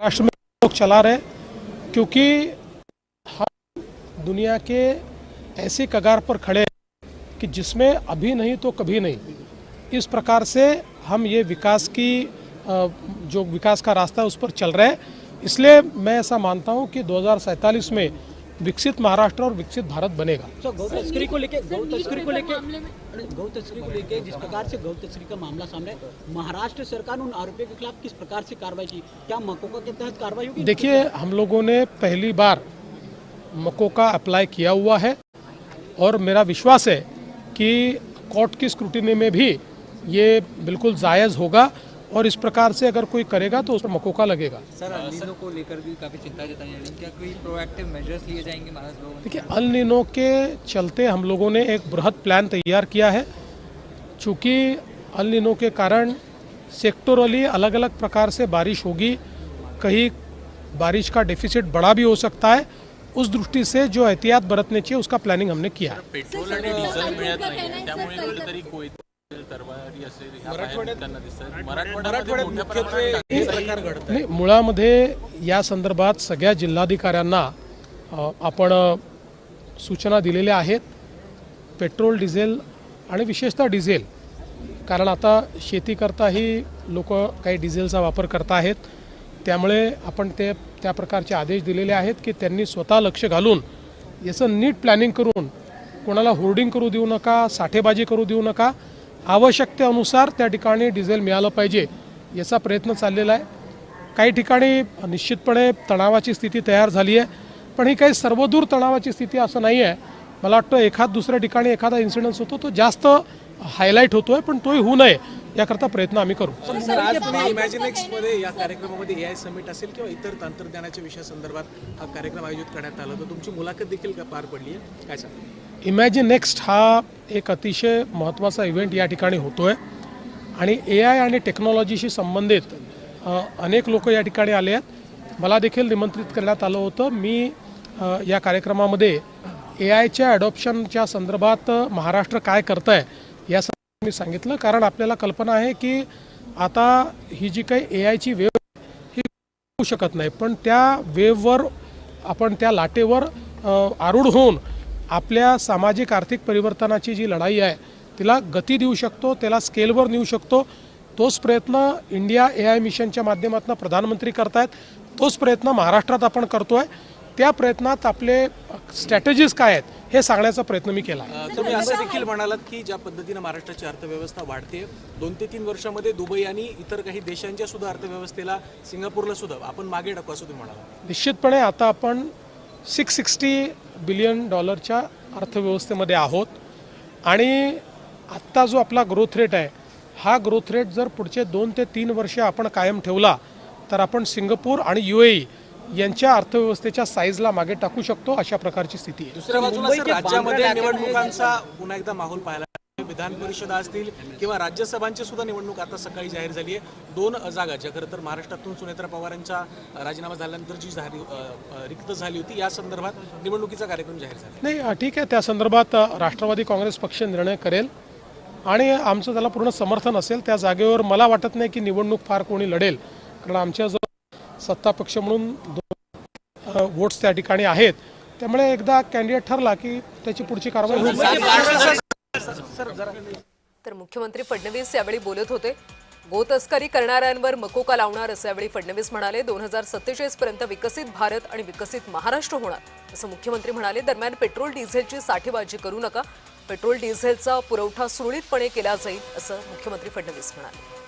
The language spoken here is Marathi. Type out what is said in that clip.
राष्ट्र में लोग चला रहे क्योंकि हम दुनिया के ऐसे कगार पर खड़े हैं कि जिसमें अभी नहीं तो कभी नहीं, इस प्रकार से हम ये विकास की जो विकास का रास्ता है उस पर चल रहे हैं। इसलिए मैं ऐसा मानता हूं कि 2047 में विकसित महाराष्ट्र और विकसित भारत बनेगा। तो गौ तस्करी को लेके जिस प्रकार से गौ तस्करी का मामला सामने, महाराष्ट्र सरकार उन आरोपियों के खिलाफ किस प्रकार से कार्रवाई की? क्या मकोका के तहत कार्रवाई होगी? देखिए, हम लोगों ने पहली बार मकोका अप्लाई किया हुआ है और मेरा विश्वास है कि कोर्ट की स्क्रूटिनी में भी ये बिल्कुल जायज़ होगा और इस प्रकार से अगर कोई करेगा तो उस पर मकोका लगेगा। सर, अल नीनो को लेकर भी काफ़ी चिंता जताई जा रही है, क्या कोई प्रोएक्टिव मेजर्स लिए जाएंगे महाराष्ट्र लोगों? देखिए, अल नीनो के चलते हम लोगों ने एक बृहद प्लान तैयार किया है। चूँकि अल नीनो के कारण सेक्टोरली अलग अलग प्रकार से बारिश होगी, कहीं बारिश का डेफिसिट बड़ा भी हो सकता है। उस दृष्टी से जो एहतियात बरतने चाहिए उसका प्लानिंग हमने किया है। पेट्रोल आणि डिझेल मिळत नाही, त्यामुळे कुठेतरी कोयत तरवारी असेल ह्या बाहेर निघताना दिसतात। मराठवाड्यामध्ये मोठ्या प्रमाणात नाही, मुळामध्ये या संदर्भात सगळ्या जिल्हाधिकाऱ्यांना आपण सूचना दिलेल्या आहेत। पेट्रोल, डिझेल आणि विशेषतः डिझेल, कारण आता शेती करताही लोक काही डिझेलचा वापर करत आहेत, त्यामुळे आपण त्या प्रकारचे आदेश दिलेले आहेत की त्यांनी स्वतः लक्ष घालून याचं नीट प्लॅनिंग करून कोणाला होर्डिंग करू देऊ नका, साठेबाजी करू देऊ नका। आवश्यकतेनुसार त्या ठिकाणी डिझेल मिळालं पाहिजे याचा प्रयत्न चाललेला आहे। काही ठिकाणी निश्चितपणे तणावाची स्थिती तयार झाली आहे, पण ही काही सर्वदूर तणावाची स्थिती असं नाही आहे। मला वाटतं एखाद दुसऱ्या ठिकाणी एखादा इन्सिडेंट होतो तो जास्त हायलाईट होतोय, पण तोही होऊ नये याकरता प्रयत्न आम्ही करू। आज तुम्ही इमॅजिनेक्स मध्ये या कार्यक्रमामध्ये AI समिट असेल किंवा इतर तंत्रज्ञानाच्या विषयासंदर्भात हा कार्यक्रम आयोजित करण्यात आला, तर तुमची मुलाखत देखील पार पडली आहे, काय सांगा? इमॅजिनेक्स्ट हा एक अतिशय महत्त्वाचा इव्हेंट या ठिकाणी होतोय आणि AI आणि टेक्नॉलॉजीशी संबंधित अनेक लोक या ठिकाणी आले आहेत। मला देखील निमंत्रित करण्यात आलं होतं। मी या कार्यक्रमामध्ये AIच्या ॲडॉप्शनच्या संदर्भात महाराष्ट्र काय करत आहे या मी सांगितलं, कारण आपल्याला कल्पना आहे की आता ही जी काही AIची वेव ही होऊ शकत नाही, पण त्या वेववर आपण त्या लाटेवर आरूढ होऊन आपल्या सामाजिक आर्थिक परिवर्तनाची जी लढाई आहे तिला गती देऊ शकतो, त्याला स्केलवर नेऊ शकतो। तोच प्रयत्न इंडिया AI मिशनच्या माध्यमातून प्रधानमंत्री करतायत, तोच प्रयत्न महाराष्ट्रात आपण करतोय। त्या प्रयत्नात आपले स्ट्रॅटेजीज काय आहेत हे सांगण्याचा प्रयत्न मी केला। तुम्ही असं देखील म्हणालात की ज्या पद्धतीने महाराष्ट्राची अर्थव्यवस्था वाढते, 2 ते 3 वर्षामध्ये दुबई आणि इतर काही देशांच्या सुद्धा अर्थव्यवस्थेला, सिंगापूरला सुद्धा आपण मागे टाकू असं तुम्ही म्हणाला। निश्चितपणे आता आपण $660 बिलियन अर्थव्यवस्थेमध्ये आहोत आणि आत्ता जो आपला ग्रोथ रेट आहे हा ग्रोथ रेट जर पुढचे 2 ते 3 वर्ष आपण कायम ठेवला तर आपण सिंगापूर आणि UAE यांच्या अर्थव्यवस्थेच्या साईजला मागे टाकू शकतो, अशा प्रकारची स्थिती आहे। दुसऱ्या बाजूला सर, राज्यामध्ये निवडणुकांचा पुन्हा एकदा माहोल पाहायला विधान परिषदा असतील किंवा राज्यसभांची सुद्धा निवडणूक आता सकाळी जाहीर झाली आहे। 2 जागा ज्या खरं तर महाराष्ट्रातून सुनेत्रा पवारांचा राजीनामा झाल्यानंतर जी रिक्त झाली होती, या संदर्भात निवडणुकीचा कार्यक्रम जाहीर झाला नाही, ठीक आहे, त्या संदर्भात राष्ट्रवादी काँग्रेस पक्ष निर्णय करेल आणि आमचं त्याला पूर्ण समर्थन असेल। त्या जागेवर मला वाटत नाही की निवडणूक फार कोणी लढेल, कारण आमच्या जो सत्ता पक्ष म्हणून 2 वोट्स त्या ठिकाणी आहेत, त्यामुळे एकदा कॅन्डिडेट ठरला की त्याची पुढची कारवाई होईल। तर मुख्यमंत्री फडणवीस यावेळी बोलत होते। गो तस्करी करणाऱ्यांवर मकोका लावणार असं यावेळी फडणवीस म्हणाले। 2047 पर्यंत विकसित भारत आणि विकसित महाराष्ट्र होणार असं मुख्यमंत्री म्हणाले। दरम्यान पेट्रोल डिझेलची साठेबाजी करू नका, पेट्रोल डिझेलचा पुरवठा सुरळीतपणे केला जाईल असं मुख्यमंत्री फडणवीस म्हणाले।